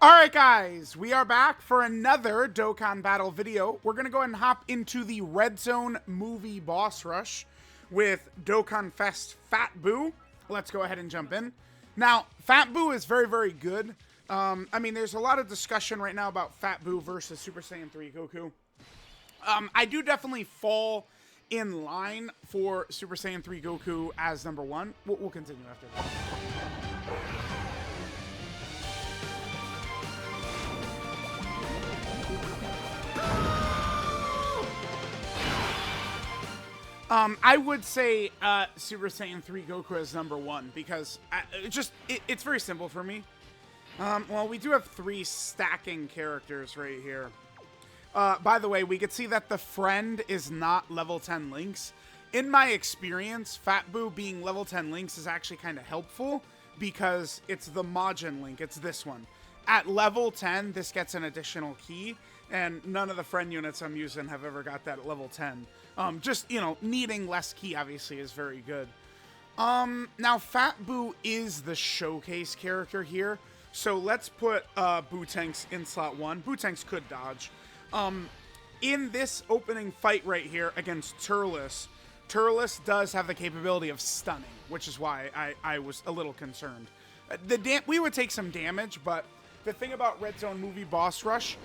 Alright guys, we are back for another Dokkan battle video. We're going to go ahead and hop into the Red Zone movie boss rush with DOKKANFEST Fat Buu. Let's go ahead and jump in. Now, Fat Buu is very, very good. I mean, there's a lot of discussion right now about Fat Buu versus Super Saiyan 3 Goku. I do definitely fall in line for Super Saiyan 3 Goku as number one. We'll continue after that. I would say Super Saiyan 3 Goku is number one because it's very simple for me. Well, we do have three stacking characters right here. By the way, we could see that the friend is not level 10 links. In my experience, Fat Buu being level 10 links is actually kind of helpful because it's the Majin link. It's this one. At level 10, this gets an additional key, and none of the friend units I'm using have ever got that at level 10. Just, you know, needing less key obviously is very good. Now Fat Buu is the showcase character here, so let's put Buu in slot 1. Buu could dodge. In this opening fight right here against Turles does have the capability of stunning, which is why I was a little concerned. We would take some damage, but the thing about Red Zone movie boss rush,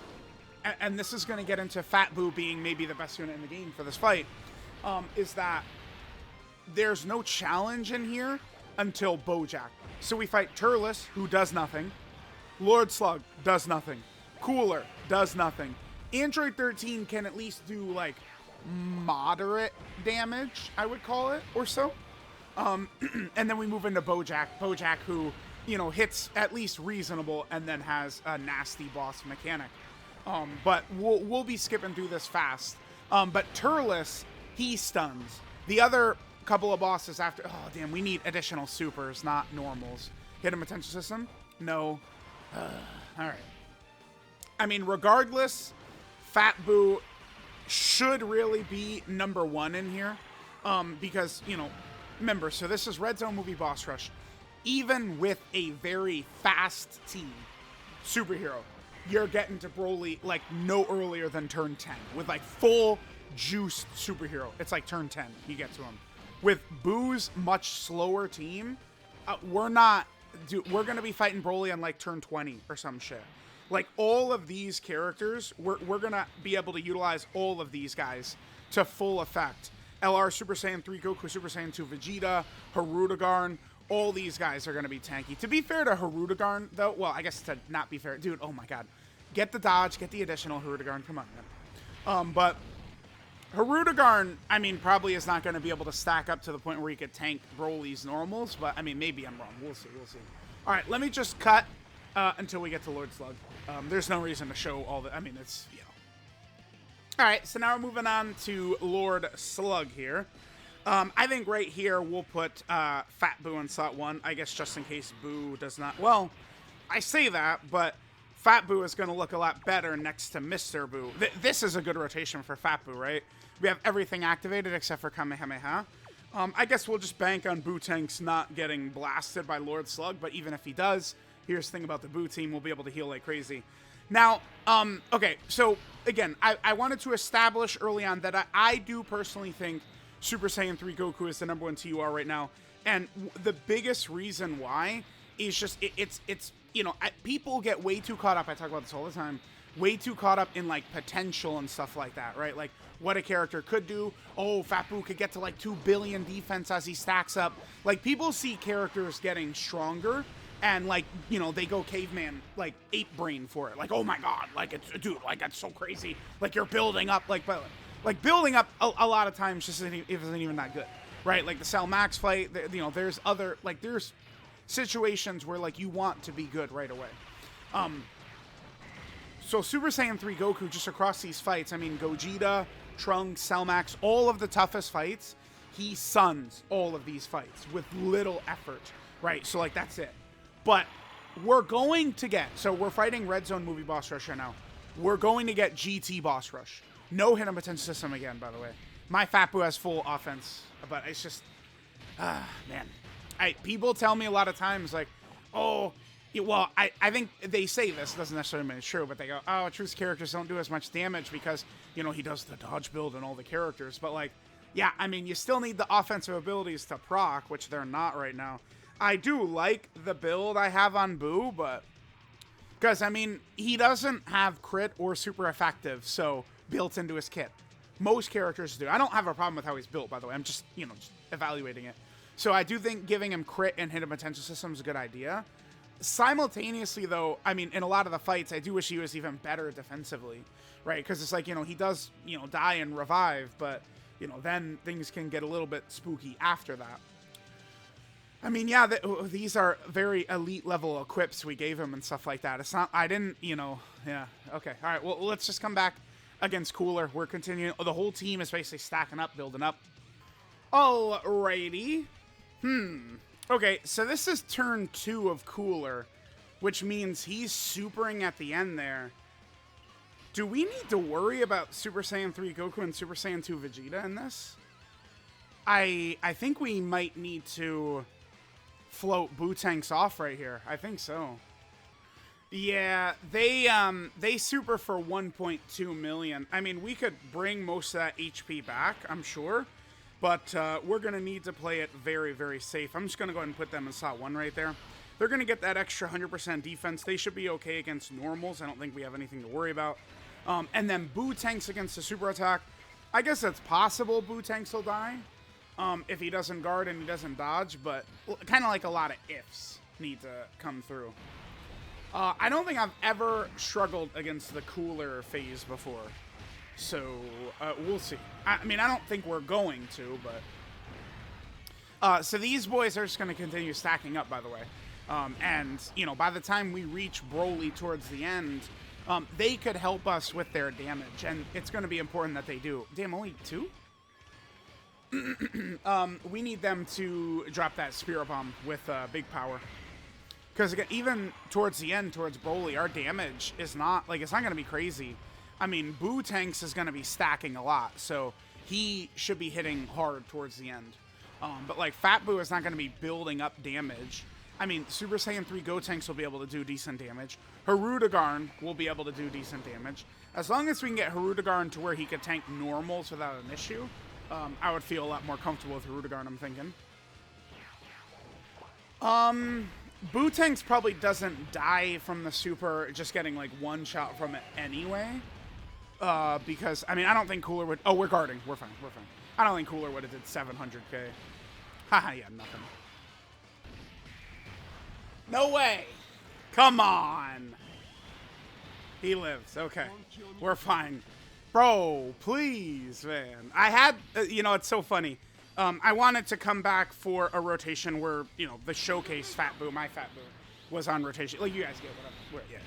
and this is going to get into Fat Buu being maybe the best unit in the game for this fight, is that there's no challenge in here until Bojack. So we fight Turles, who does nothing. Lord Slug does nothing. Cooler does nothing. Android 13 can at least do, like, moderate damage, I would call it, or so. And then we move into Bojack. Bojack, who, you know, hits at least reasonable and then has a nasty boss mechanic. But we'll be skipping through this fast. But Turles, he stuns. The other couple of bosses after... Oh, damn, we need additional supers, not normals. Hidden potential system? No. Alright. I mean, regardless, Fat Buu should really be number one in here. Because, you know, remember, so this is Red Zone movie boss rush. Even with a very fast team, superhero, you're getting to Broly like no earlier than turn 10 with like full juiced superhero. It's like turn 10 you get to him. With Buu's much slower team, we're gonna be fighting Broly on like turn 20 or some shit. Like all of these characters, we're gonna be able to utilize all of these guys to full effect. LR Super Saiyan 3 Goku, Super Saiyan 2 Vegeta, Hirudegarn. All these guys are going to be tanky. To be fair to Hirudegarn, though, well, I guess to not be fair, dude, oh my god. Get the dodge, get the additional Hirudegarn, come on, man. But Hirudegarn, I mean, probably is not going to be able to stack up to the point where he could tank Broly's normals, but, I mean, maybe I'm wrong. We'll see, we'll see. All right, let me just cut until we get to Lord Slug. There's no reason to show all the, I mean, it's, you know. All right, so now we're moving on to Lord Slug here. I think right here we'll put Fat Buu in slot 1, I guess just in case Buu does not... Well, I say that, but Fat Buu is going to look a lot better next to Mr. Buu. This is a good rotation for Fat Buu, right? We have everything activated except for Kamehameha. I guess we'll just bank on Buu not getting blasted by Lord Slug, but even if he does, here's the thing about the Buu team, we'll be able to heal like crazy. Now, okay, so again, I wanted to establish early on that I do personally think Super Saiyan 3 Goku is the number one TUR right now, and the biggest reason why is just it's you know, people get way too caught up. I talk about this all the time. Way too caught up in like potential and stuff like that, right? Like what a character could do. Oh, Fat Buu could get to like 2 billion defense as he stacks up. Like people see characters getting stronger, and like, you know, they go caveman like ape brain for it. Like, oh my god, like it's, dude, like that's so crazy. Like you're building up, like, but. Like, building up a lot of times just isn't even that good, right? Like, the Cell Max fight, you know, there's other, like, there's situations where, like, you want to be good right away. So Super Saiyan 3 Goku, just across these fights, I mean, Gogeta, Trunks, Cell Max, all of the toughest fights, he suns all of these fights with little effort, right? So, like, that's it. But we're going to get, so we're fighting Red Zone movie boss rush right now. We're going to get GT boss rush. No hidden potential system again, by the way. My Fat Buu has full offense, but it's just, man. People tell me a lot of times, like, oh, well, I think they say this, doesn't necessarily mean it's true, but they go, oh, Truth's characters don't do as much damage because, you know, he does the dodge build and all the characters. But, like, yeah, I mean, you still need the offensive abilities to proc, which they're not right now. I do like the build I have on Buu, but... Because, I mean, he doesn't have crit or super effective, so built into his kit. Most characters do. I don't have a problem with how he's built, by the way. I'm just, you know, just evaluating it. So I do think giving him crit and hidden potential system is a good idea. Simultaneously, though, I mean, in a lot of the fights, I do wish he was even better defensively, right? Because it's like, you know, he does, you know, die and revive, but, you know, then things can get a little bit spooky after that. I mean, yeah, these are very elite level equips we gave him and stuff like that. It's not, I didn't, you know, yeah, okay. All right, well, let's just come back against Cooler. We're continuing. The whole team is basically stacking up, building up. Alrighty. Okay, so this is turn 2 of Cooler, which means he's supering at the end there. Do we need to worry about Super Saiyan 3 Goku and Super Saiyan 2 Vegeta in this? I think we might need to float Buu tanks off right here. I think so. Yeah, they super for 1.2 million. I mean, we could bring most of that HP back, I'm sure. But we're going to need to play it very, very safe. I'm just going to go ahead and put them in slot 1 right there. They're going to get that extra 100% defense. They should be okay against normals. I don't think we have anything to worry about. And then Buu tanks against the super attack. I guess it's possible Buu tanks will die if he doesn't guard and he doesn't dodge. But kind of like a lot of ifs need to come through. I don't think I've ever struggled against the Cooler phase before. So, we'll see. I mean, I don't think we're going to, but... so these boys are just going to continue stacking up, by the way. And, you know, by the time we reach Broly towards the end, they could help us with their damage. And it's going to be important that they do. Damn, only 2? We need them to drop that Spirit Bomb with big power. Because, again, even towards the end, towards Broly, our damage is not... Like, it's not going to be crazy. I mean, Buu tanks is going to be stacking a lot, so he should be hitting hard towards the end. But, like, Fat Buu is not going to be building up damage. I mean, Super Saiyan 3 Gotenks will be able to do decent damage. Hirudegarn will be able to do decent damage. As long as we can get Hirudegarn to where he could tank normals without an issue, I would feel a lot more comfortable with Hirudegarn, I'm thinking. Buu tanks probably doesn't die from the super, just getting, like, one shot from it anyway. Because, I mean, I don't think Cooler would... Oh, we're guarding. We're fine. We're fine. I don't think Cooler would have did 700k. Haha, yeah, nothing. No way! Come on! He lives. Okay. We're fine. Bro, please, man. I had... you know, it's so funny. I wanted to come back for a rotation where, you know, the showcase Fat Buu, my Fat Buu, was on rotation. Like, you guys get what I'm... Yeah.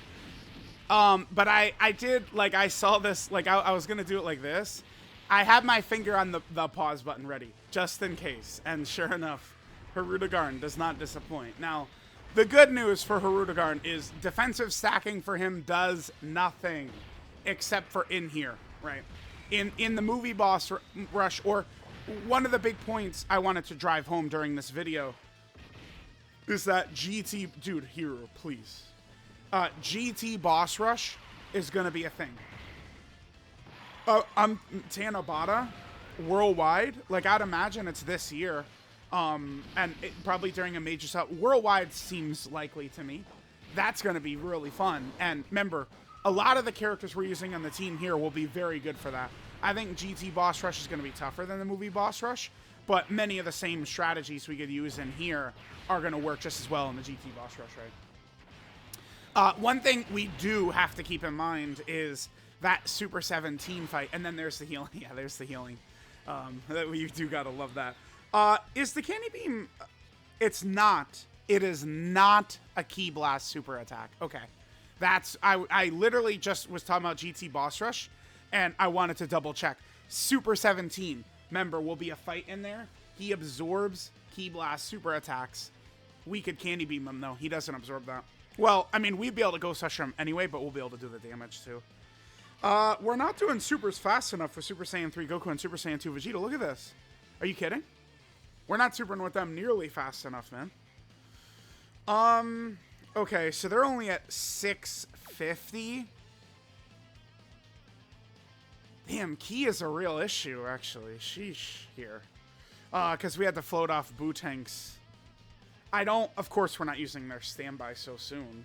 But I did, like, I saw this, like, I was going to do it like this. I had my finger on the pause button ready, just in case. And sure enough, Hirudegarn does not disappoint. Now, the good news for Hirudegarn is defensive stacking for him does nothing except for in here, right? In the movie boss rush, or one of the big points I wanted to drive home during this video is that GT, dude, hero, please. GT boss rush is going to be a thing. Tanabata worldwide, like, I'd imagine it's this year. And probably during a major set. Worldwide seems likely to me. That's going to be really fun. And remember, a lot of the characters we're using on the team here will be very good for that. I think GT boss rush is going to be tougher than the movie boss rush, but many of the same strategies we could use in here are going to work just as well in the GT boss rush, right? One thing we do have to keep in mind is that Super 17 fight, and then there's the healing. Yeah, there's the healing. You do gotta love that. Is the Candy Beam... It's not. It is not a Ki Blast super attack. Okay. That's... I literally just was talking about GT Boss Rush, and I wanted to double check. Super 17, remember, will be a fight in there. He absorbs Ki Blast super attacks. We could Candy Beam him, though. He doesn't absorb that. Well, I mean, we'd be able to Ghost Usher him anyway, but we'll be able to do the damage, too. We're not doing supers fast enough for Super Saiyan 3 Goku and Super Saiyan 2 Vegeta. Look at this. Are you kidding? We're not supering with them nearly fast enough, man. Okay, so they're only at 650. Damn, key is a real issue, actually. Sheesh, here. Because we had to float off Buu tanks. Of course we're not using their standby so soon.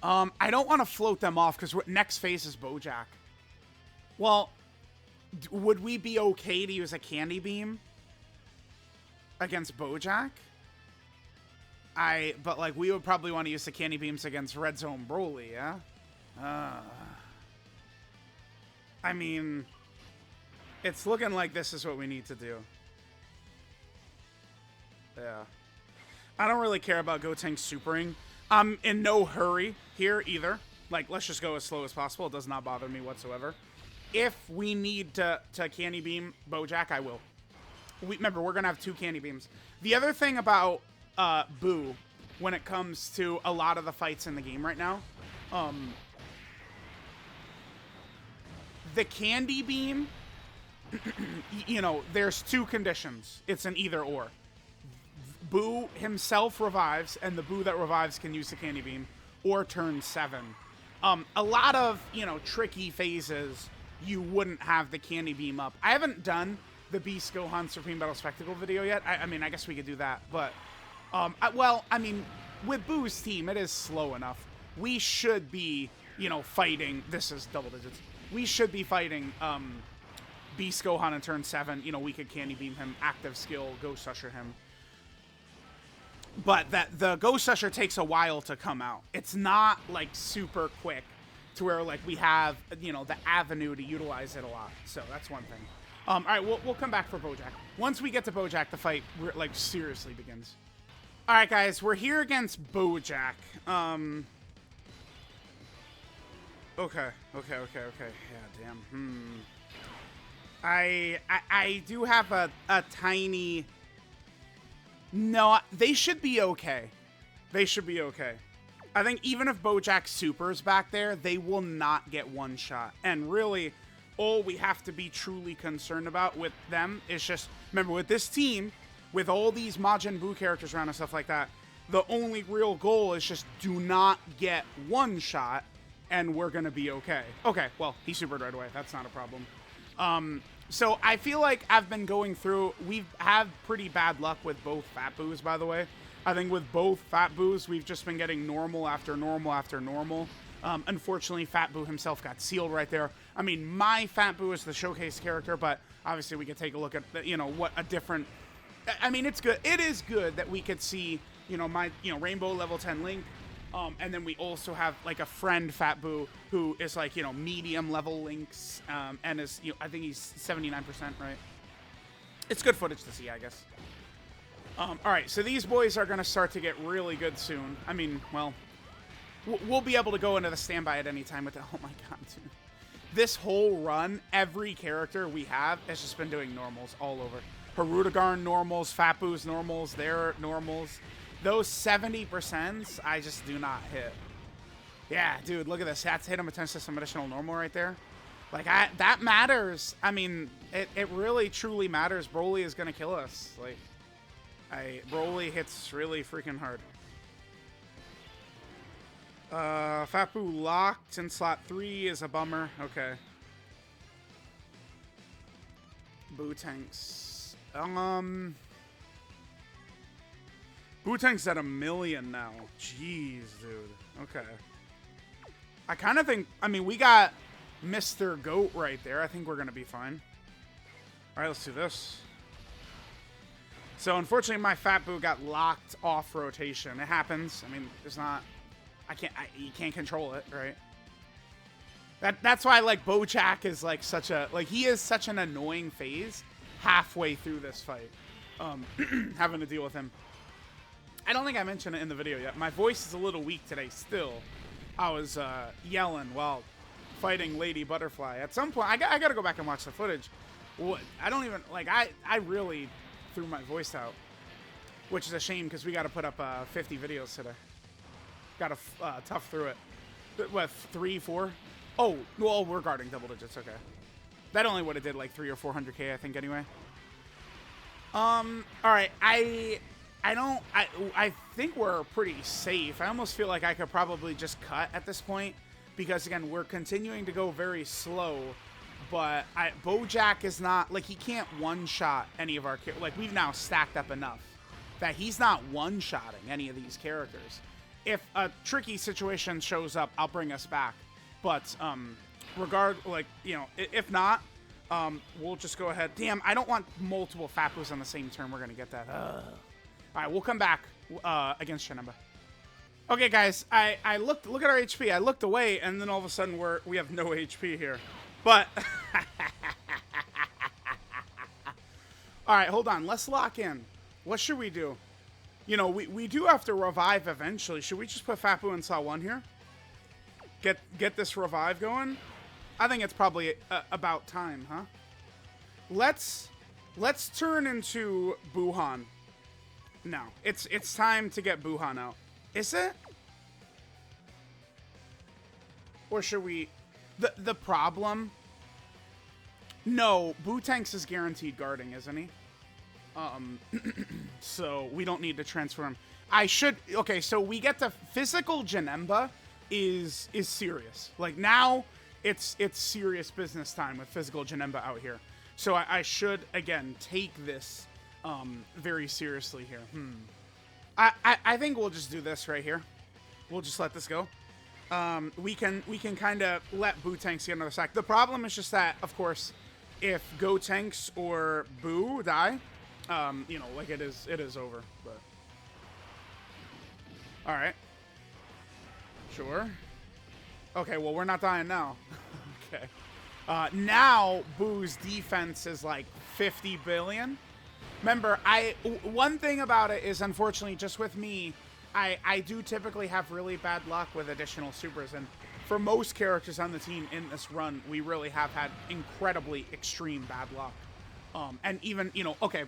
I don't want to float them off because next phase is Bojack. Well, would we be okay to use a candy beam against Bojack? But like we would probably want to use the candy beams against Red Zone Broly, yeah? I mean, it's looking like this is what we need to do. Yeah. I don't really care about Gotenk supering. I'm in no hurry here either. Like, let's just go as slow as possible. It does not bother me whatsoever. If we need to candy beam Bojack, I will. Remember, we're going to have 2 candy beams. The other thing about Buu, when it comes to a lot of the fights in the game right now, the candy beam, you know, there's 2 conditions. It's an either or. Buu himself revives, and the Buu that revives can use the candy beam, or turn 7. A lot of, you know, tricky phases, you wouldn't have the candy beam up. I haven't done the Beast Gohan Supreme Battle Spectacle video yet. I mean, I guess we could do that, but, well, I mean, with Buu's team, it is slow enough. We should be, you know, fighting, this is double digits, we should be fighting, Beast Gohan in turn 7. You know, we could candy beam him, active skill, Ghost Usher him. But the Ghost Usher takes a while to come out. It's not, like, super quick to where, like, we have, you know, the avenue to utilize it a lot. So that's one thing. All right, we'll come back for Bojack. Once we get to Bojack, the fight, like, seriously begins. All right, guys, we're here against Bojack. Okay. Yeah, damn. I do have a tiny... No, they should be okay. They should be okay. I think even if Bojack supers back there, they will not get one shot. And really, all we have to be truly concerned about with them is just, remember, with this team, with all these Majin Buu characters around and stuff like that, the only real goal is just do not get one shot, and we're going to be okay. Okay, well, he supered right away. That's not a problem. So I feel like I've been going through, we've had pretty bad luck with both Fat Buus, by the way. I think with both Fat Buus, we've just been getting normal after normal after normal. Unfortunately, Fat Buu himself got sealed right there. I mean, my Fat Buu is the showcase character, but obviously we could take a look at, you know, what a different, I mean, it's good. It is good that we could see, you know, my, you know, Rainbow level 10 Link. And then we also have, like, a friend Fat Buu who is, like, you know, medium level Links, and is, you know, I think he's 79%, right? It's good footage to see, I guess. All right, so these boys are going to start to get really good soon. I mean, well, we'll be able to go into the standby at any time with the, oh my god, dude. This whole run, every character we have has just been doing normals all over. Harudagarn normals, Fat Buu's normals, their normals. Those 70%, I just do not hit. Yeah, dude, look at this. That's hit him potentially some additional normal right there. Like, that matters. I mean, it really, truly matters. Broly is going to kill us. Like, Broly hits really freaking hard. Fat Buu locked in slot 3 is a bummer. Okay. Buu tanks. Buu tank's at 1 million now. Jeez, dude. Okay. I kind of think, I mean, we got Mr. Goat right there. I think we're going to be fine. All right, let's do this. So, unfortunately, my Fat Buu got locked off rotation. It happens. I mean, there's not, you can't control it, right? That's why, like, Bojack is, like, he is such an annoying phase halfway through this fight. Having to deal with him. I don't think I mentioned it in the video yet. My voice is a little weak today still. I was yelling while fighting Lady Butterfly. At some point, I got to go back and watch the footage. I don't even, like, I really threw my voice out. Which is a shame because we got to put up 50 videos today. Got to tough through it. What, 3, 4? Oh, well, we're guarding double digits. Okay. That only would have did like 300 or 400K, I think, anyway. All right, I think we're pretty safe. I almost feel like I could probably just cut at this point because again, we're continuing to go very slow. But Bojack is not like he can't one-shot any of our like we've now stacked up enough that he's not one-shotting any of these characters. If a tricky situation shows up, I'll bring us back. But if not, we'll just go ahead. Damn, I don't want multiple Fapus on the same turn. We're gonna get that. All right, we'll come back against Janemba. Okay, guys, I look at our HP. I looked away, and then all of a sudden we have no HP here. But all right, hold on. Let's lock in. What should we do? You know, we do have to revive eventually. Should we just put Fapu in Saw 1 here? Get this revive going? I think it's probably about time, huh? Let's turn into Buhan. No, it's time to get Buhan out. Is it? Or should we... The problem... No, Boo-Tanks is guaranteed guarding, isn't he? So we don't need to transform. I should... Okay, so we get the physical Janemba is serious. Like, now, it's serious business time with physical Janemba out here. So I should, again, take this very seriously here. I think we'll just do this right here. We'll just let this go. We can kind of let Boo-Tanks get another sack. The problem is just that, of course, if Go-Tanks or Boo die, you know, like it is over. But all right, sure. Okay, well we're not dying now. Okay. Now Boo's defense is like 50 billion. Remember, one thing about it is, unfortunately, just with me, I do typically have really bad luck with additional supers, and for most characters on the team in this run, we really have had incredibly extreme bad luck. And even, you know, okay,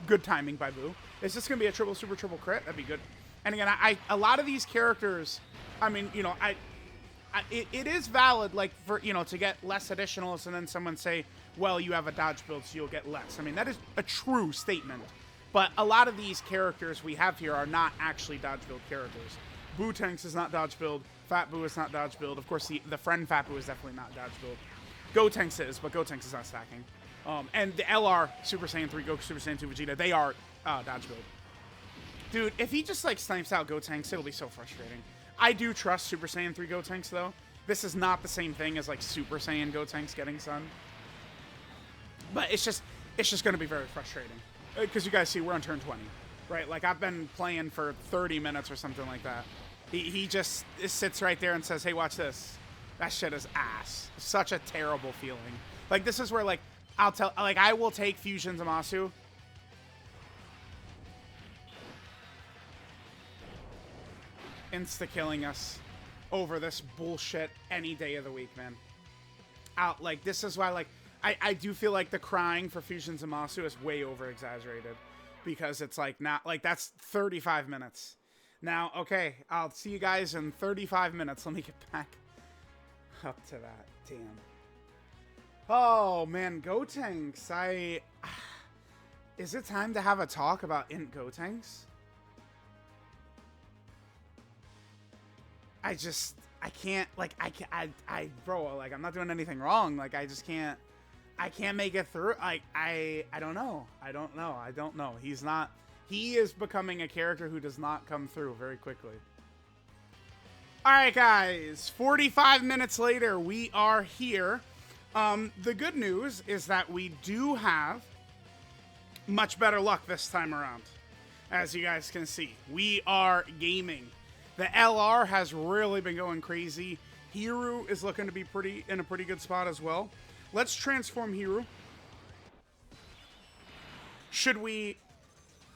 good timing by Boo. Is this going to be a triple super triple crit? That'd be good. And again, a lot of these characters, I mean, you know, it is valid, like, for, you know, to get less additionals and then someone say, well, you have a dodge build, so you'll get less. I mean, that is a true statement. But a lot of these characters we have here are not actually dodge build characters. Boo-Tanks is not dodge build. Fat Boo is not dodge build. Of course, the friend Fat Boo is definitely not dodge build. Go-Tanks is, but Go-Tanks is not stacking. And the LR, Super Saiyan 3, Goku, Super Saiyan 2, Vegeta, they are dodge build. Dude, if he just, like, snipes out Go-Tanks, it'll be so frustrating. I do trust Super Saiyan 3 Go-Tanks, though. This is not the same thing as, like, Super Saiyan Go-Tanks getting Sun. But it's just going to be very frustrating. Because you guys see, we're on turn 20, right? Like, I've been playing for 30 minutes or something like that. He just sits right there and says, hey, watch this. That shit is ass. Such a terrible feeling. Like, this is where, like, I will take Fusion Zamasu. Insta-killing us over this bullshit any day of the week, man. Like, this is why, like, I do feel like the crying for Fusion Zamasu is way over-exaggerated. Because it's, like, not, like, that's 35 minutes. Now, okay, I'll see you guys in 35 minutes. Let me get back up to that. Damn. Oh, man, Go-Tanks. Is it time to have a talk about INT Go-Tanks? I can't, like, bro, like, I'm not doing anything wrong. Like, I just can't, I can't make it through. Like, I don't know. I don't know. He is becoming a character who does not come through very quickly. All right, guys, 45 minutes later, we are here. The good news is that we do have much better luck this time around. As you guys can see, we are gaming. The LR has really been going crazy. Hiru is looking to be in a pretty good spot as well. Let's transform Hiru. Should we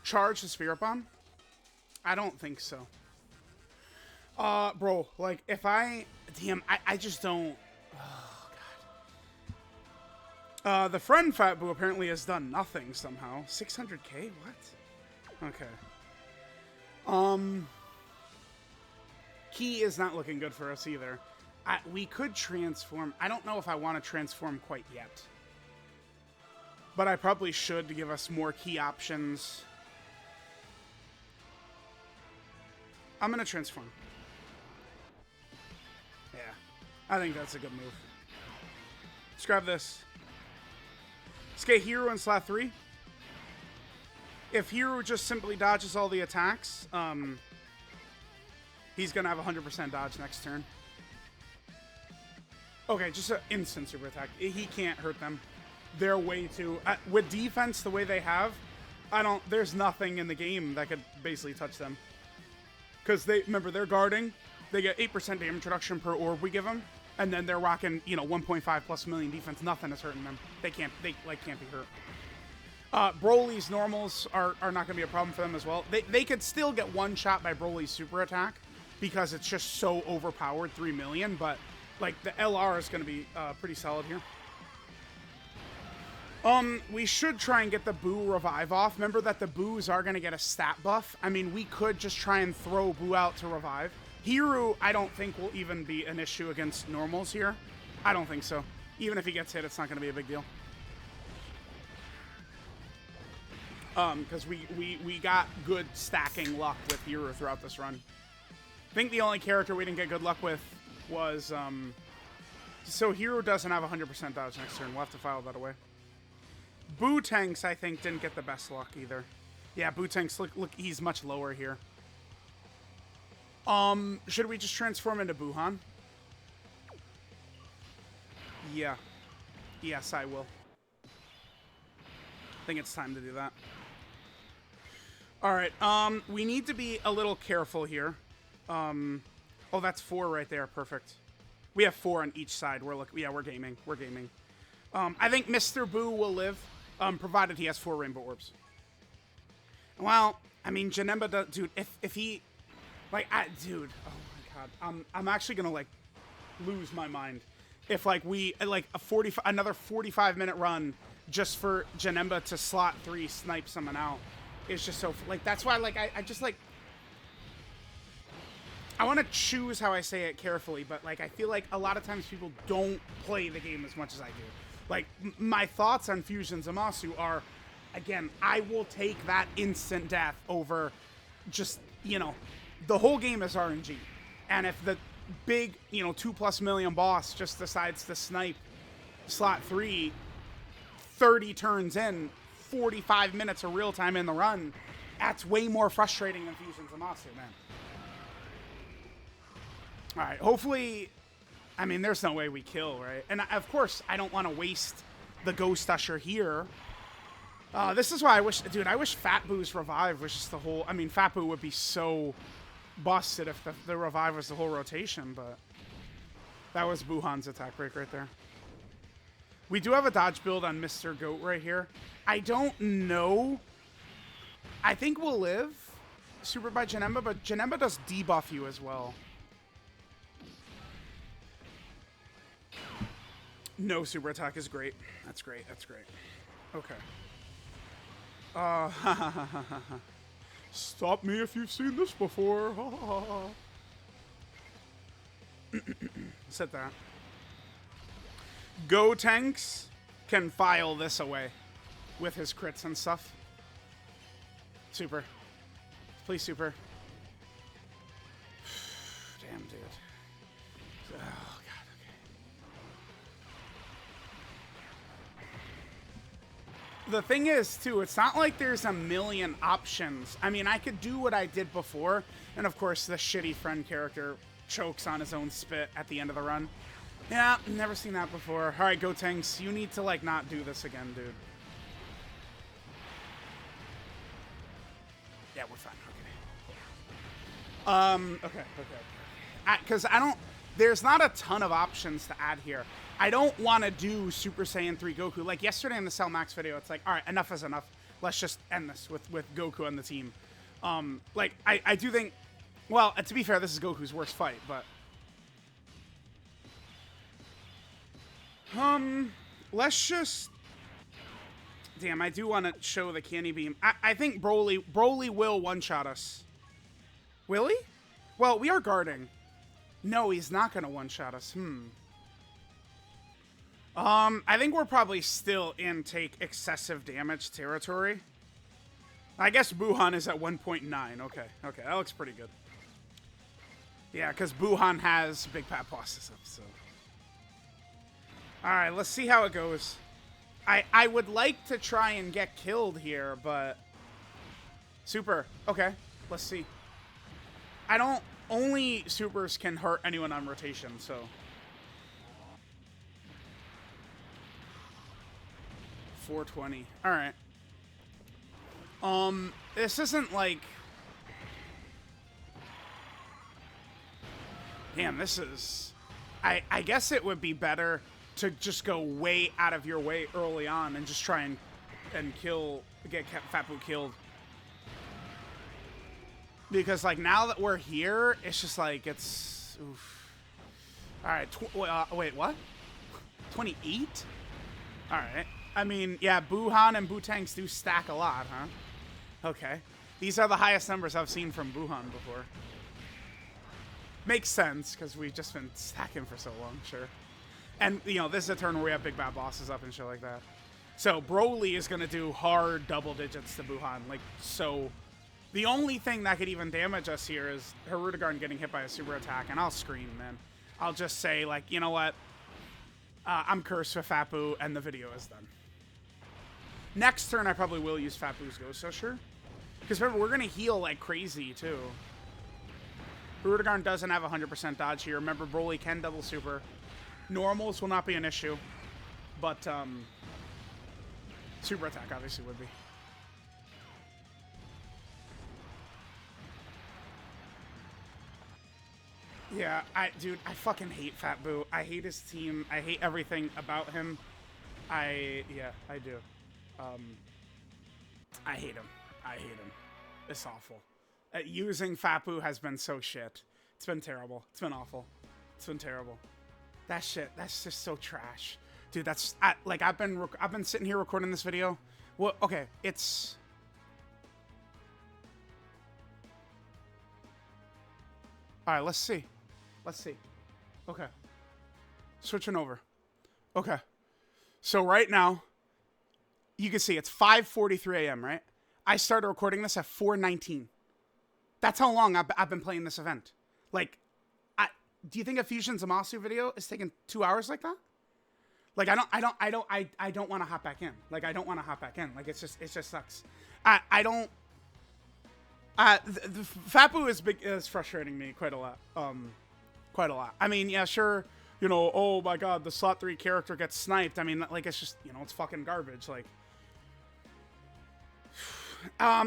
charge the Spirit Bomb? I don't think so. Bro, like, if I just don't. Oh, God. The friend Fat Boo apparently has done nothing somehow. 600k? What? Okay. Key is not looking good for us either. We could transform. I don't know if I want to transform quite yet. But I probably should to give us more key options. I'm gonna transform. Yeah, I think that's a good move. Let's grab this. Let's get Hero in slot 3. If Hero just simply dodges all the attacks, he's gonna have 100% dodge next turn. Okay, just an instant super attack. He can't hurt them. They're way too... with defense the way they have, there's nothing in the game that could basically touch them. Because remember, they're guarding. They get 8% damage reduction per orb we give them. And then they're rocking, 1.5 plus million defense. Nothing is hurting them. They can't be hurt. Broly's normals are not going to be a problem for them as well. They could still get one shot by Broly's super attack because it's just so overpowered, 3 million. But, like, the LR is going to be pretty solid here. We should try and get the Buu revive off. Remember that the Boos are going to get a stat buff. I mean, we could just try and throw Buu out to revive. Hiru, I don't think will even be an issue against normals here. I don't think so. Even if he gets hit, it's not going to be a big deal. Because we got good stacking luck with Hiru throughout this run. I think the only character we didn't get good luck with was... so Hiru doesn't have 100% dodge next turn. We'll have to file that away. Buu tanks, I think, didn't get the best luck either. Yeah, Buu tanks, look, he's much lower here. Should we just transform into Buhan? Yeah. Yes, I will. I think it's time to do that. Alright, we need to be a little careful here. Oh, that's 4 right there. Perfect. We have 4 on each side. We're gaming. We're gaming. I think Mr. Buu will live, provided he has 4 rainbow orbs. Well, I mean, Janemba does... Dude, if he... Like, dude, oh my god. I'm actually gonna, like, lose my mind. If, like, another 45-minute run just for Janemba to slot 3 snipe someone out is just so... Like, that's why, like, I just, like... I want to choose how I say it carefully, but, like, I feel like a lot of times people don't play the game as much as I do. Like, my thoughts on Fusion Zamasu are, again, I will take that instant death over just, the whole game is RNG. And if the big, 2+ million boss just decides to snipe slot 3, 30 turns in, 45 minutes of real time in the run, that's way more frustrating than Fusion Zamasu, man. Alright, hopefully... I mean, there's no way we kill, right? And, of course, I don't want to waste the Ghost Usher here. This is why I wish... Dude, I wish Fat Boo's revive was just the whole... I mean, Fat Buu would be so busted if the revive was the whole rotation, but... That was Buhan's attack break right there. We do have a dodge build on Mr. Goat right here. I don't know. I think we'll live. Super by Janemba, but Janemba does debuff you as well. No super attack is great. That's great. That's great. Okay. Stop me if you've seen this before. Set that. Go tanks can file this away with his crits and stuff. Super. Please super. Damn, dude. Oh, God. Okay. The thing is, too, it's not like there's a million options. I mean, I could do what I did before, and of course, the shitty friend character chokes on his own spit at the end of the run. Yeah, never seen that before. All right, Go Tanks, you need to, like, not do this again, dude. Yeah, we're fine. Okay. Because I don't... There's not a ton of options to add here. I don't want to do Super Saiyan 3 Goku. Like, yesterday in the Cell Max video, it's like, all right, enough is enough. Let's just end this with Goku on the team. Like, I do think... Well, to be fair, this is Goku's worst fight, but... Let's just... Damn, I do want to show the Candy Beam. I think Broly will one-shot us. Will he? Well, we are guarding. No, he's not going to one-shot us. I think we're probably still in take excessive damage territory. I guess Buhan is at 1.9. Okay, that looks pretty good. Yeah, because Buhan has Big Pat bosses up, so. Alright, let's see how it goes. I would like to try and get killed here, but... Super. Okay, let's see. I don't... Only supers can hurt anyone on rotation, so... $420. Alright. This isn't like... Damn, this is... I guess it would be better to just go way out of your way early on and just try and get Fat Buu killed. Because, like, now that we're here, it's just like, it's... Oof. Alright, wait, what? 28? Alright. I mean, yeah, Buhan and Bootangs do stack a lot, huh? Okay. These are the highest numbers I've seen from Buhan before. Makes sense, because we've just been stacking for so long, sure. And, you know, this is a turn where we have big bad bosses up and shit like that. So, Broly is going to do hard double digits to Buhan. Like, so... The only thing that could even damage us here is Hirudegarn getting hit by a super attack, and I'll scream, man. I'll just say, like, you know what? I'm cursed with Fat Buu, and the video is done. Next turn, I probably will use Fat Buu's Ghost Usher. Because remember, we're going to heal like crazy, too. Hirudegarn doesn't have 100% dodge here. Remember, Broly can double super. Normals will not be an issue. But, super attack obviously would be. Yeah, dude, I fucking hate Fat Buu. I hate his team. I hate everything about him. Yeah, I do. I hate him. I hate him. It's awful. Using Fat Buu has been so shit. It's been terrible. It's been awful. It's been terrible. That shit, that's just so trash. Dude, that's, like, I've been sitting here recording this video. Well, okay, it's... Alright, let's see. Let's see. Okay. Switching over. Okay. So right now, you can see it's 5:43 a.m., right? I started recording this at 4:19. That's how long I've been playing this event. Like, do you think a Fusion Zamasu video is taking 2 hours like that? Like, I don't want to hop back in. Like, I don't want to hop back in. Like, it just sucks. I don't. The Fat Buu is frustrating me quite a lot. Quite a lot. I mean, yeah, sure. You know, oh my god, the slot 3 character gets sniped. I mean, like, it's just, you know, it's fucking garbage. Like,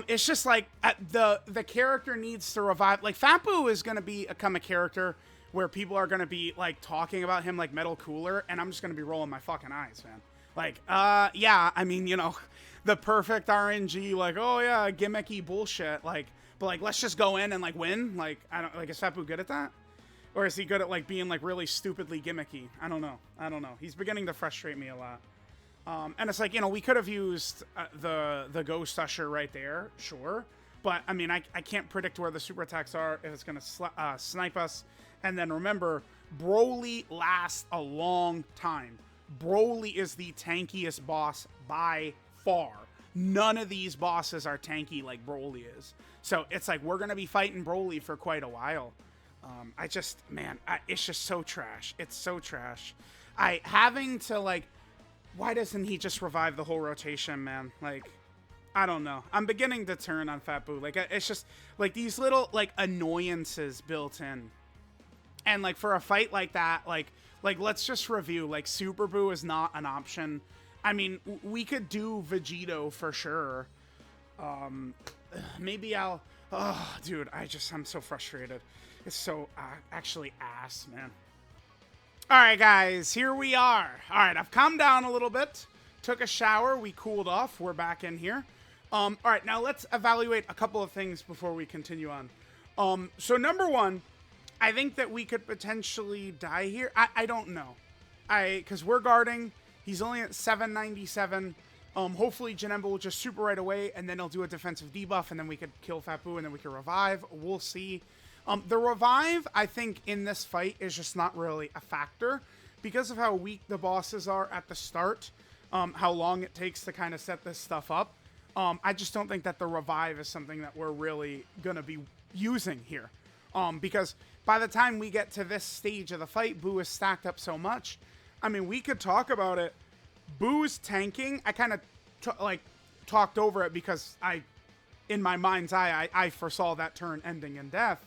it's just like the character needs to revive. Like, Fat Buu is gonna become a character where people are gonna be like talking about him like Metal Cooler, and I'm just gonna be rolling my fucking eyes, man. Like, yeah, I mean, you know, the perfect RNG, like, oh yeah, gimmicky bullshit, like, but like, let's just go in and like win. Like, I don't, like, is Fat Buu good at that? Or is he good at like being like really stupidly gimmicky? I don't know. I don't know. He's beginning to frustrate me a lot. And it's like, you know, we could have used the Ghost Usher right there, sure. But, I mean, I can't predict where the super attacks are, if it's going to snipe us. And then remember, Broly lasts a long time. Broly is the tankiest boss by far. None of these bosses are tanky like Broly is. So it's like, we're going to be fighting Broly for quite a while. It's just so trash. It's so trash. Having to, like, why doesn't he just revive the whole rotation, man? Like, I don't know. I'm beginning to turn on Fat Buu. Like, it's just, like, these little, like, annoyances built in. And, like, for a fight like that, like, let's just review. Like, Super Buu is not an option. I mean, we could do Vegito for sure. Maybe I'll... Oh, dude, I'm so frustrated. It's so, actually ass, man. Alright, guys, here we are. Alright, I've calmed down a little bit. Took a shower, we cooled off. We're back in here. Alright, now let's evaluate a couple of things before we continue on. So number one, I think that we could potentially die here. I don't know. Because we're guarding. He's only at 797. Hopefully Janemba will just super right away, and then he'll do a defensive debuff, and then we could kill Fat Buu, and then we can revive. We'll see. The revive, I think, in this fight is just not really a factor. Because of how weak the bosses are at the start, how long it takes to kind of set this stuff up, I just don't think that the revive is something that we're really going to be using here. Because by the time we get to this stage of the fight, Buu is stacked up so much. I mean, we could talk about it. Buu's tanking, I kind of talked over it because in my mind's eye, I foresaw that turn ending in death.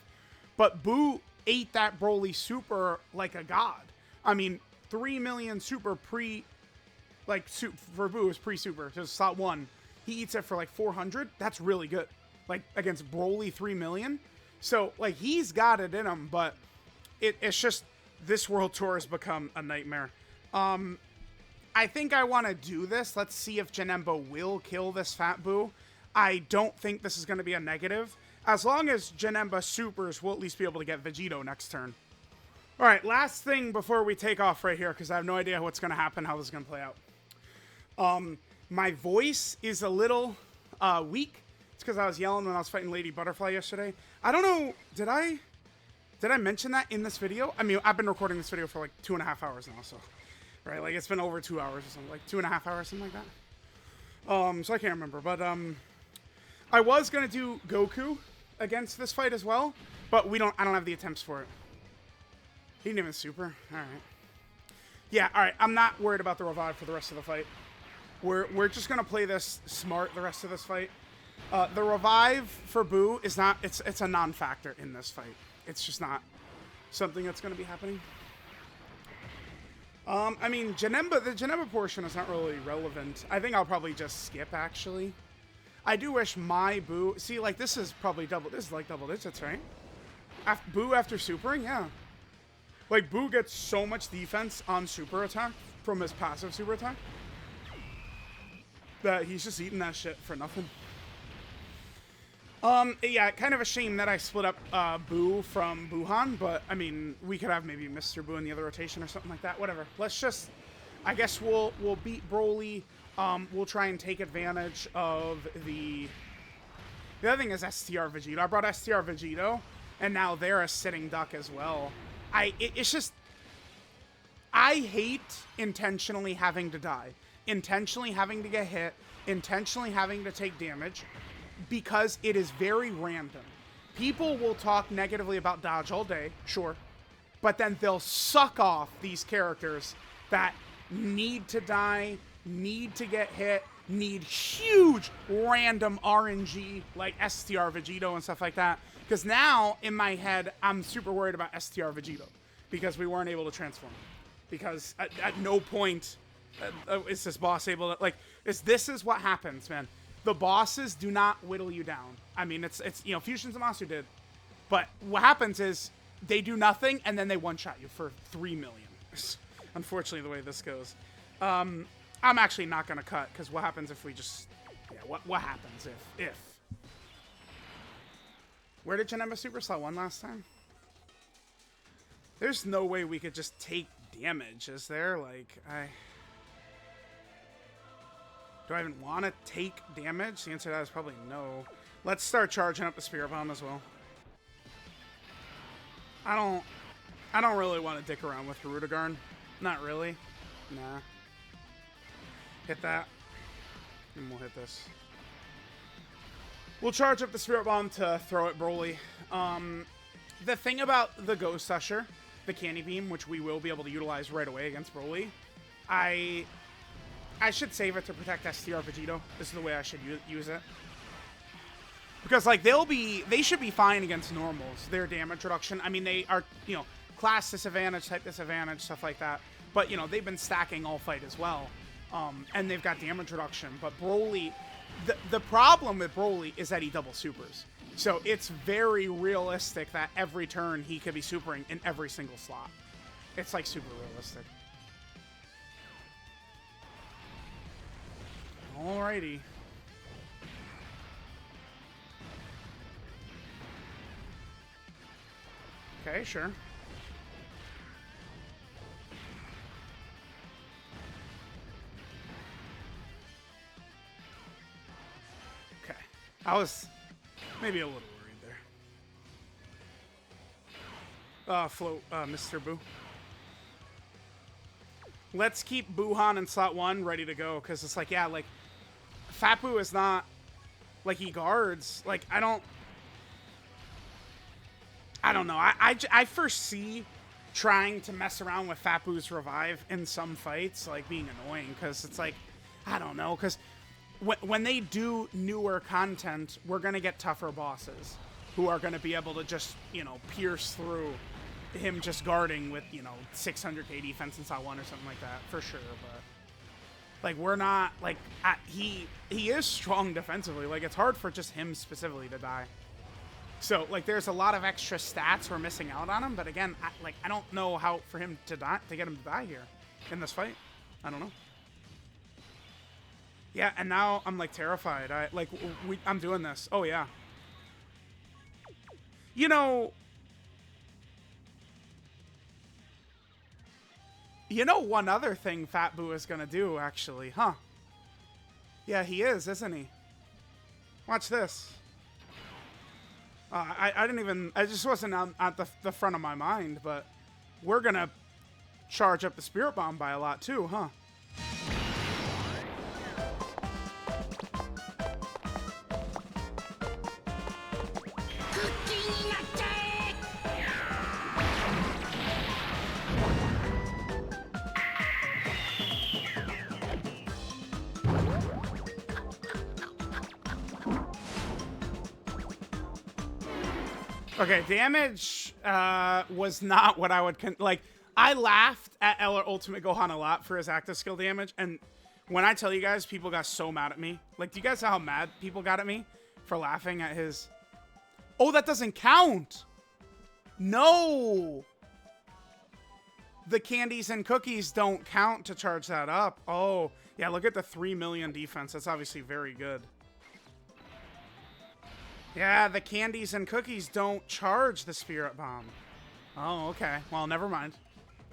But Buu ate that Broly super like a god. I mean, 3 million super for Buu is pre-super, just slot 1. He eats it for like 400. That's really good. Like, against Broly 3 million. So, like, he's got it in him, but it's just, this World Tour has become a nightmare. I think I want to do this. Let's see if Janemba will kill this Fat Buu. I don't think this is going to be a negative. As long as Janemba supers, we'll at least be able to get Vegito next turn. All right, last thing before we take off right here, because I have no idea what's going to happen, how this is going to play out. My voice is a little weak. It's because I was yelling when I was fighting Lady Butterfly yesterday. I don't know, did I mention that in this video? I mean, I've been recording this video for like 2.5 hours now, so... Right, like it's been over 2 hours or something, like 2.5 hours, something like that. So I can't remember, but I was gonna do Goku against this fight as well, but I don't have the attempts for it. He didn't even super. All right. Yeah, all right. I'm not worried about the revive for the rest of the fight. We're just gonna play this smart the rest of this fight. The revive for Buu is not. It's a non-factor in this fight. It's just not something that's gonna be happening. I mean, the Janemba portion is not really relevant. I think I'll probably just skip, actually. I do wish my Buu... See, like, this is probably this is like double digits, right? Buu after supering? Yeah. Like, Buu gets so much defense on super attack from his passive super attack that he's just eating that shit for nothing. Yeah, kind of a shame that I split up Buu from Buuhan, but I mean, we could have maybe Mr. Buu in the other rotation or something like that. Whatever. Let's just, I guess we'll beat Broly. We'll try and take advantage of the other thing is STR Vegito. I brought STR Vegito, and now they're a sitting duck as well. It's just, I hate intentionally having to die, intentionally having to get hit, intentionally having to take damage. Because it is very random. People will talk negatively about dodge all day, sure. But then they'll suck off these characters that need to die, need to get hit, need huge random RNG like STR Vegito and stuff like that. Because now, in my head, I'm super worried about STR Vegito. Because we weren't able to transform. Because at no point is this boss able to... Like, this is what happens, man. The bosses do not whittle you down. I mean, it's you know, Fusion's a monster did. But what happens is they do nothing and then they one-shot you for 3 million. Unfortunately, the way this goes. I'm actually not going to cut because what happens if we just... Yeah, what happens if... Where did Janemba Super slot 1 last time? There's no way we could just take damage, is there? Like, do I even want to take damage? The answer to that is probably no. Let's start charging up the Spirit Bomb as well. I don't really want to dick around with Hirudegarn. Not really. Nah. Hit that. And we'll hit this. We'll charge up the Spirit Bomb to throw at Broly. The thing about the Ghost Usher, the Candy Beam, which we will be able to utilize right away against Broly, I should save it to protect STR Vegito. This is the way I should use it. Because, like, they should be fine against normals. Their damage reduction. I mean, they are, you know, class disadvantage, type disadvantage, stuff like that. But, you know, they've been stacking all fight as well. And they've got damage reduction. But Broly, the problem with Broly is that he double supers. So it's very realistic that every turn he could be supering in every single slot. It's, like, super realistic. Alrighty. Okay, sure. Okay. I was maybe a little worried there. Float, Mr. Buu. Let's keep Buuhan in slot 1 ready to go, because it's like, yeah, like, Fat Buu is not, like, he guards. Like, I I don't know. I foresee trying to mess around with Fat Buu's revive in some fights, like being annoying, because it's like, I don't know, because when they do newer content, we're going to get tougher bosses who are going to be able to just, you know, pierce through him just guarding with, you know, 600k defense in SOT 1 or something like that, for sure, but, like, we're not, like, he is strong defensively. Like, it's hard for just him specifically to die. So, like, there's a lot of extra stats we're missing out on him, but again, I don't know how for him to die, to get him to die here in this fight. I don't know. Yeah, and now I'm, like, terrified. I'm doing this. Oh, yeah. You know one other thing Fat Buu is gonna do, actually, huh? Yeah, he is, isn't he? Watch this. I didn't even... I just wasn't at the front of my mind, but we're gonna charge up the Spirit Bomb by a lot, too, huh? Okay, damage was not what I would... like, I laughed at Eller Ultimate Gohan a lot for his active skill damage, and when I tell you guys, people got so mad at me. Like, do you guys know how mad people got at me for laughing at his... Oh, that doesn't count! No! The candies and cookies don't count to charge that up. Oh, yeah, look at the 3 million defense. That's obviously very good. Yeah, the candies and cookies don't charge the Spirit Bomb. Oh, okay. Well, never mind.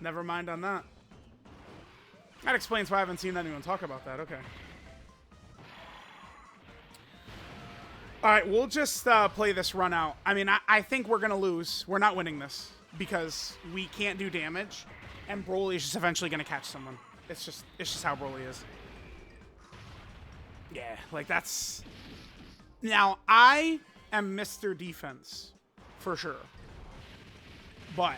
Never mind on that. That explains why I haven't seen anyone talk about that. Okay. All right, we'll just play this run out. I mean, I think we're going to lose. We're not winning this because we can't do damage, and Broly is just eventually going to catch someone. It's just how Broly is. Yeah, like that's... Now, I am Mr. Defense, for sure. But,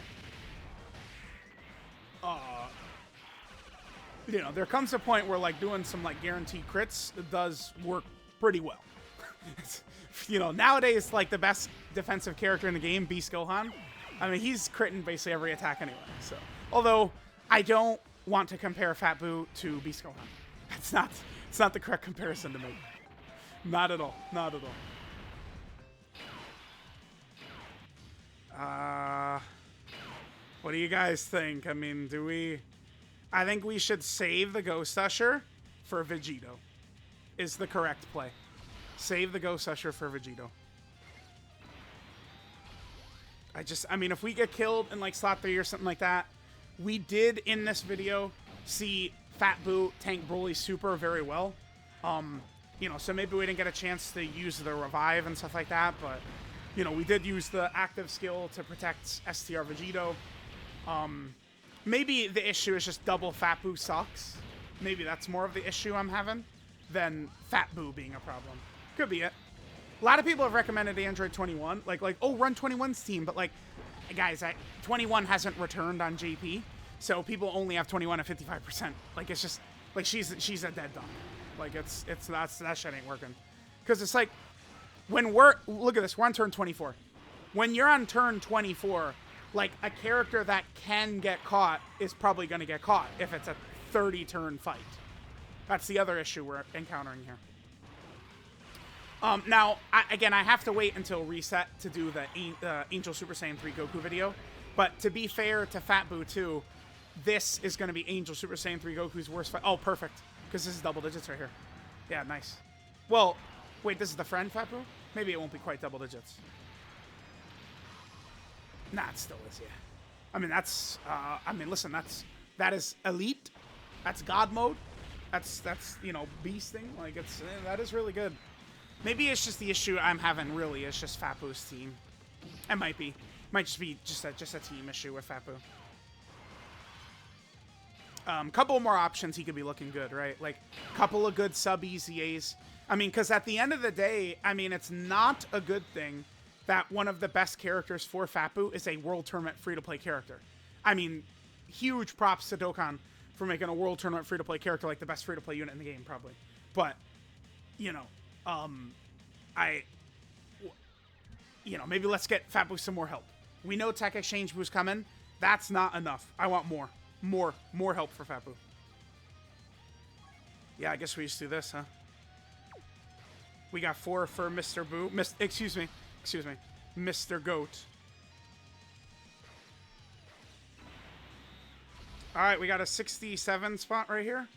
you know, there comes a point where, like, doing some, like, guaranteed crits does work pretty well. You know, nowadays, like, the best defensive character in the game, Beast Gohan, I mean, he's critting basically every attack anyway, so. Although, I don't want to compare Fat Buu to Beast Gohan. It's not the correct comparison to make. Not at all. Not at all. What do you guys think? I mean, I think we should save the Ghost Usher for Vegito. Is the correct play. Save the Ghost Usher for Vegito. I mean, if we get killed in, like, slot 3 or something like that, we did, in this video, see Fat Buu tank Broly super very well. You know, so maybe we didn't get a chance to use the revive and stuff like that, but, you know, we did use the active skill to protect STR Vegito. Maybe the issue is just double Fat Buu sucks. Maybe that's more of the issue I'm having than Fat Buu being a problem. Could be it. A lot of people have recommended Android 21. Like, oh, run 21's team, but, like, guys, 21 hasn't returned on JP, so people only have 21 at 55%. Like, it's just, like, she's a dead dog. Like, that shit ain't working. Because it's like, when look at this, we're on turn 24. When you're on turn 24, like, a character that can get caught is probably going to get caught if it's a 30-turn fight. That's the other issue we're encountering here. Now, again, I have to wait until reset to do the Angel Super Saiyan 3 Goku video. But to be fair to Fat Buu, too, this is going to be Angel Super Saiyan 3 Goku's worst fight. Oh, perfect. Because this is double digits right here. Yeah, nice. Well, wait, this is the friend Fat Buu? Maybe it won't be quite double digits. Nah, it still is, yeah. I mean, that's, listen, that is elite. That's God mode. That's, you know, beasting. Like, that is really good. Maybe it's just the issue I'm having, really, is just Fat Buu's team. It might be. Might just be just a team issue with Fat Buu. Couple more options, he could be looking good, right? Like, couple of good sub-EZAs. I mean, because at the end of the day, I mean, it's not a good thing that one of the best characters for Fat Buu is a World Tournament free-to-play character. I mean, huge props to Dokkan for making a World Tournament free-to-play character like the best free-to-play unit in the game, probably. But, you know, maybe let's get Fat Buu some more help. We know Tech Exchange Buu's coming. That's not enough. I want more. More help for Fat Buu. Yeah, I guess we just do this, huh? We got 4 for Mr. Buu. Excuse me. Mr. Goat. Alright, we got a 67 spot right here.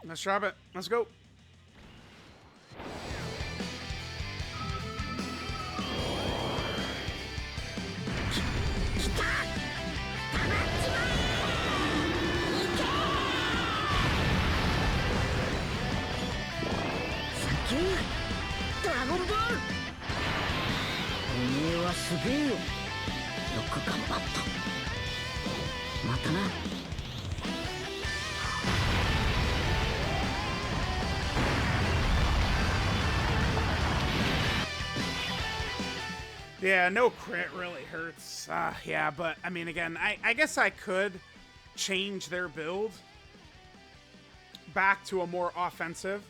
Let's drop it. Let's go. Yeah, no crit really hurts. Yeah, but I mean, again, I guess I could change their build back to a more offensive.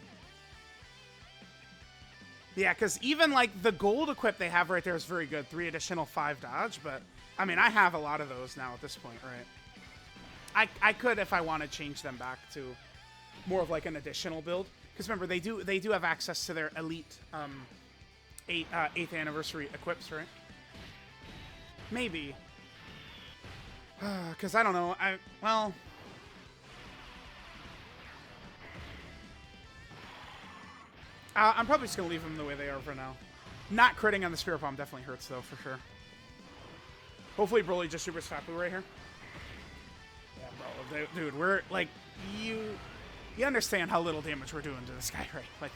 Yeah, because even like the gold equip they have right there is very good. 3 additional 5 dodge, but I mean, I have a lot of those now at this point, right? I could, if I want to, change them back to more of like an additional build. Because remember, they do have access to their elite 8th anniversary equips, right? Maybe. Because I don't know. I'm probably just going to leave them the way they are for now. Not critting on the Spirit Bomb definitely hurts, though, for sure. Hopefully Broly just supers Fat Buu right here. Yeah, bro. Dude, we're, like, you understand how little damage we're doing to this guy, right? Like,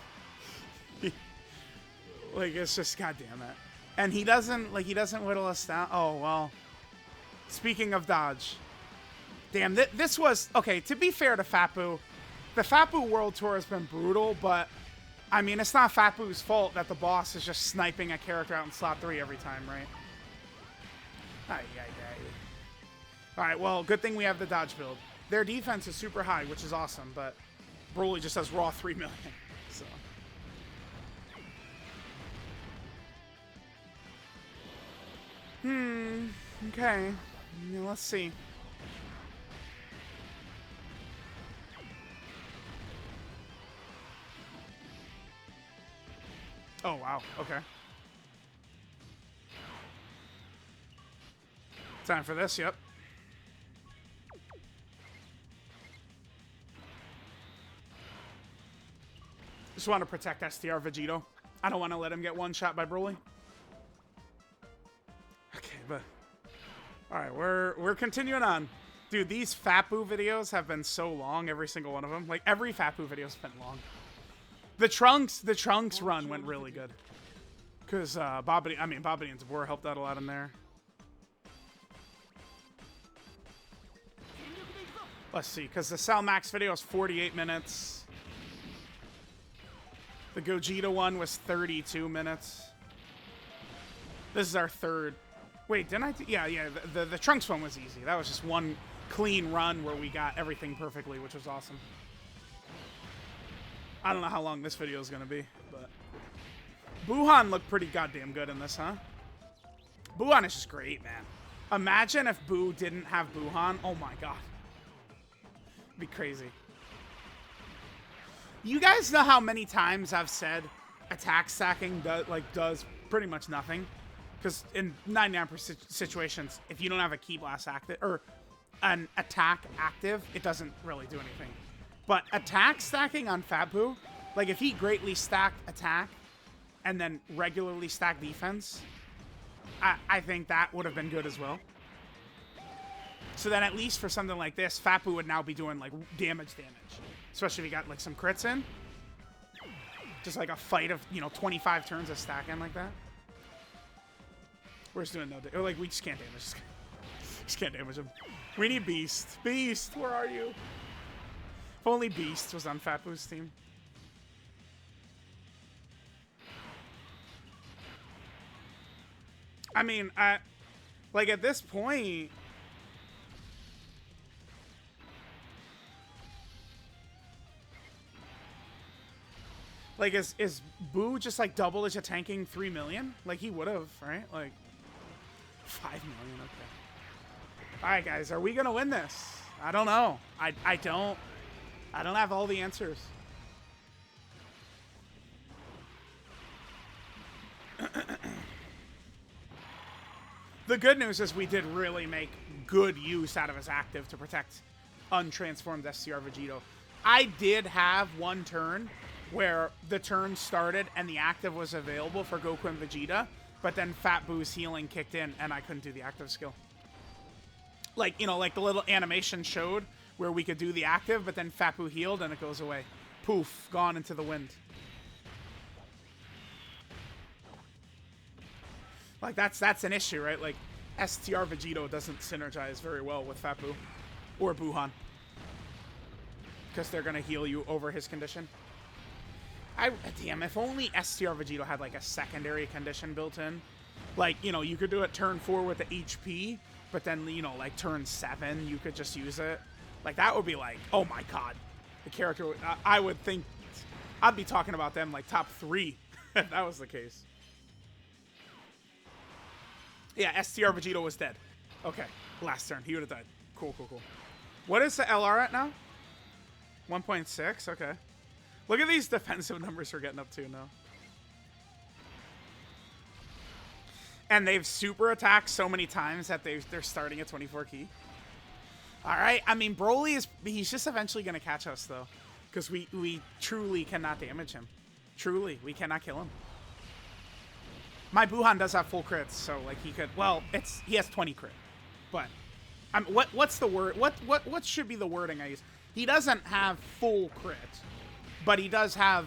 it's just, goddamn it. And he doesn't whittle us down. Oh, well. Speaking of dodge. Damn, this was, okay, to be fair to Fat Buu, the Fat Buu World Tour has been brutal, but I mean, it's not Fat Buu's fault that the boss is just sniping a character out in slot 3 every time, right? Alright, well, good thing we have the dodge build. Their defense is super high, which is awesome, but Broly just has raw 3 million, so. Okay. Yeah, let's see. Oh, wow. Okay. Time for this, yep. Just want to protect STR Vegito. I don't want to let him get one shot by Broly. Okay, but... Alright, we're continuing on. Dude, these Fat Buu videos have been so long, every single one of them. Like, every Fat Buu video's been long. The Trunks run went really good. Because Bobbity and Zabor helped out a lot in there. Let's see, because the Cell Max video is 48 minutes. The Gogeta one was 32 minutes. This is our third. Wait, didn't I? Yeah. The Trunks one was easy. That was just one clean run where we got everything perfectly, which was awesome. I don't know how long this video is going to be, but... Buuhan looked pretty goddamn good in this, huh? Buuhan is just great, man. Imagine if Buu didn't have Buuhan. Oh my god. It'd be crazy. You guys know how many times I've said attack stacking does pretty much nothing? Because in 99% situations, if you don't have a Ki Blast active, or an attack active, it doesn't really do anything. But attack stacking on Fat Buu, like if he greatly stacked attack and then regularly stacked defense, I think that would have been good as well. So then at least for something like this, Fat Buu would now be doing like damage. Especially if he got like some crits in. Just like a fight of, 25 turns of stacking like that. We're just doing no damage. Like, we just can't damage. Just can't damage him. We need Beast. Beast, where are you? If only Beast was on Fat Buu's team. I mean, like at this point, like is Buu just like double as a tanking 3 million? Like he would have, right? Like 5 million. Okay. All right, guys, are we gonna win this? I don't know. I don't have all the answers. The good news is we did really make good use out of his active to protect untransformed STR Vegito. I did have one turn where the turn started and the active was available for Goku and Vegeta, but then Fat Boo's healing kicked in and I couldn't do the active skill. Like, you know, like the little animation showed where we could do the active, but then Fat Boo healed and it goes away. Poof, gone into the wind. Like, that's an issue, right? Like, STR Vegito doesn't synergize very well with Fat Boo or Buuhan. Because they're going to heal you over his condition. Damn, if only STR Vegito had, like, a secondary condition built in. Like, you know, you could do it turn 4 with the HP, but then, you know, like, turn 7, you could just use it. Like, that would be like, oh my god. The character, I would think, I'd be talking about them, like, top 3, if that was the case. Yeah, STR Vegito was dead. Okay, last turn. He would have died. Cool, cool, cool. What is the LR at now? 1.6? Okay. Look at these defensive numbers we're getting up to now. And they've super attacked so many times that they're starting at 24 key. All right. I mean, Broly he's just eventually going to catch us, though. Because we truly cannot damage him. Truly, we cannot kill him. My Buuhan does have full crits, so like he could. Well, he has 20 crit, but what's the word? What should be the wording I use? He doesn't have full crit, but he does have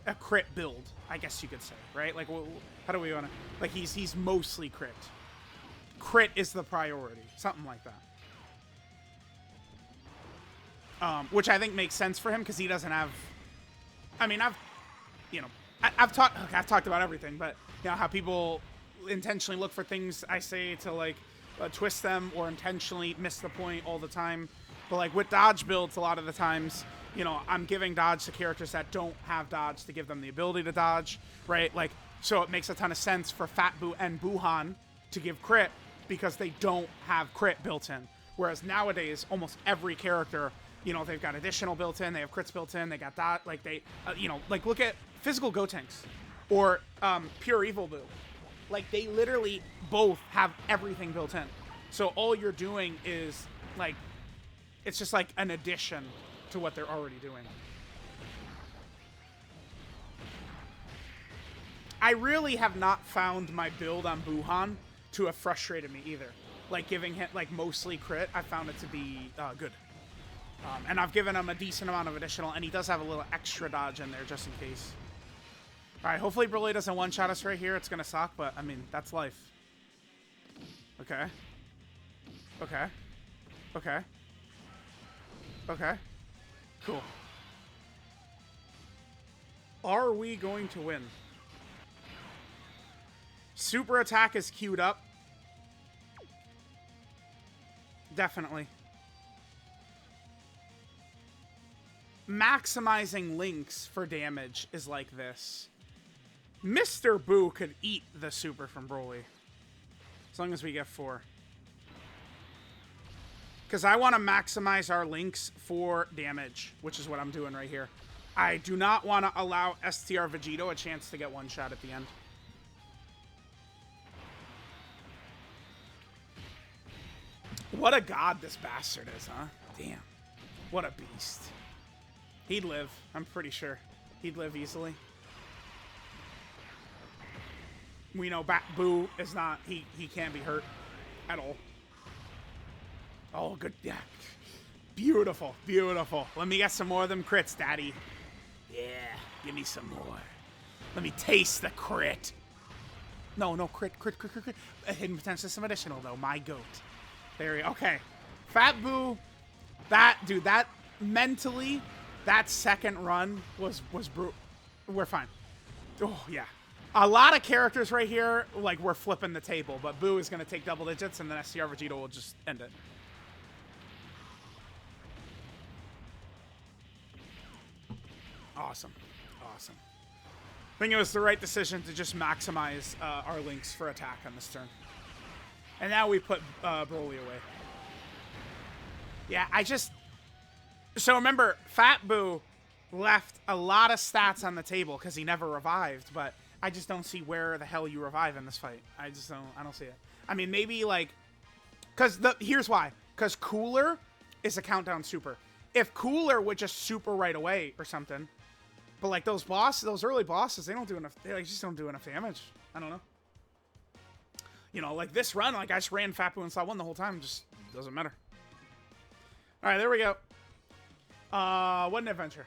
a crit build, I guess you could say, right? Like, how do we want to? Like he's mostly crit. Crit is the priority, something like that. Which I think makes sense for him because he doesn't have. I mean, I've talked about everything, but you know how people intentionally look for things I say to like twist them or intentionally miss the point all the time. But like with dodge builds, a lot of the times, you know, I'm giving dodge to characters that don't have dodge to give them the ability to dodge, right? Like, so it makes a ton of sense for Fat Boo and Buuhan to give crit because they don't have crit built in. Whereas nowadays, almost every character, you know, they've got additional built in, they have crits built in, they got dodge, like they, you know, like look at Physical Gotenks or Pure Evil Boo. Like they literally both have everything built in. So all you're doing is like, it's just like an addition to what they're already doing. I really have not found my build on Buuhan to have frustrated me either. Like giving him like mostly crit, I found it to be good. And I've given him a decent amount of additional, and he does have a little extra dodge in there just in case. All right, hopefully Broly doesn't one-shot us right here. It's going to suck, but, I mean, that's life. Okay. Okay. Okay. Okay. Cool. Are we going to win? Super attack is queued up. Definitely. Maximizing links for damage is like this. Mr. Buu could eat the super from Broly. As long as we get 4. Because I want to maximize our links for damage, which is what I'm doing right here. I do not want to allow STR Vegito a chance to get one shot at the end. What a god this bastard is, huh? Damn. What a beast. He'd live, I'm pretty sure. He'd live easily. We know Buu is not, he can't be hurt at all. Oh, good. Yeah. Beautiful, beautiful. Let me get some more of them crits, daddy. Yeah, give me some more. Let me taste the crit. No, crit. A hidden potential, some additional, though. My goat. There we go. Okay. Fat Buu, that mentally, that second run was brutal. We're fine. Oh, yeah. A lot of characters right here, like, we're flipping the table, but Buu is going to take double digits, and then STR Vegeta will just end it. Awesome. Awesome. I think it was the right decision to just maximize our links for attack on this turn. And now we put Broly away. Yeah, I just... So remember, Fat Buu left a lot of stats on the table because he never revived, but I just don't see where the hell you revive in this fight. I don't see it. I mean, maybe like... Here's why. Because Cooler is a countdown super. If Cooler would just super right away or something, but like those early bosses, they don't do enough. They just don't do enough damage. I don't know. You know, like this run, like I just ran Fat Buu and Slot 1 the whole time. Just doesn't matter. All right, there we go. What an adventure.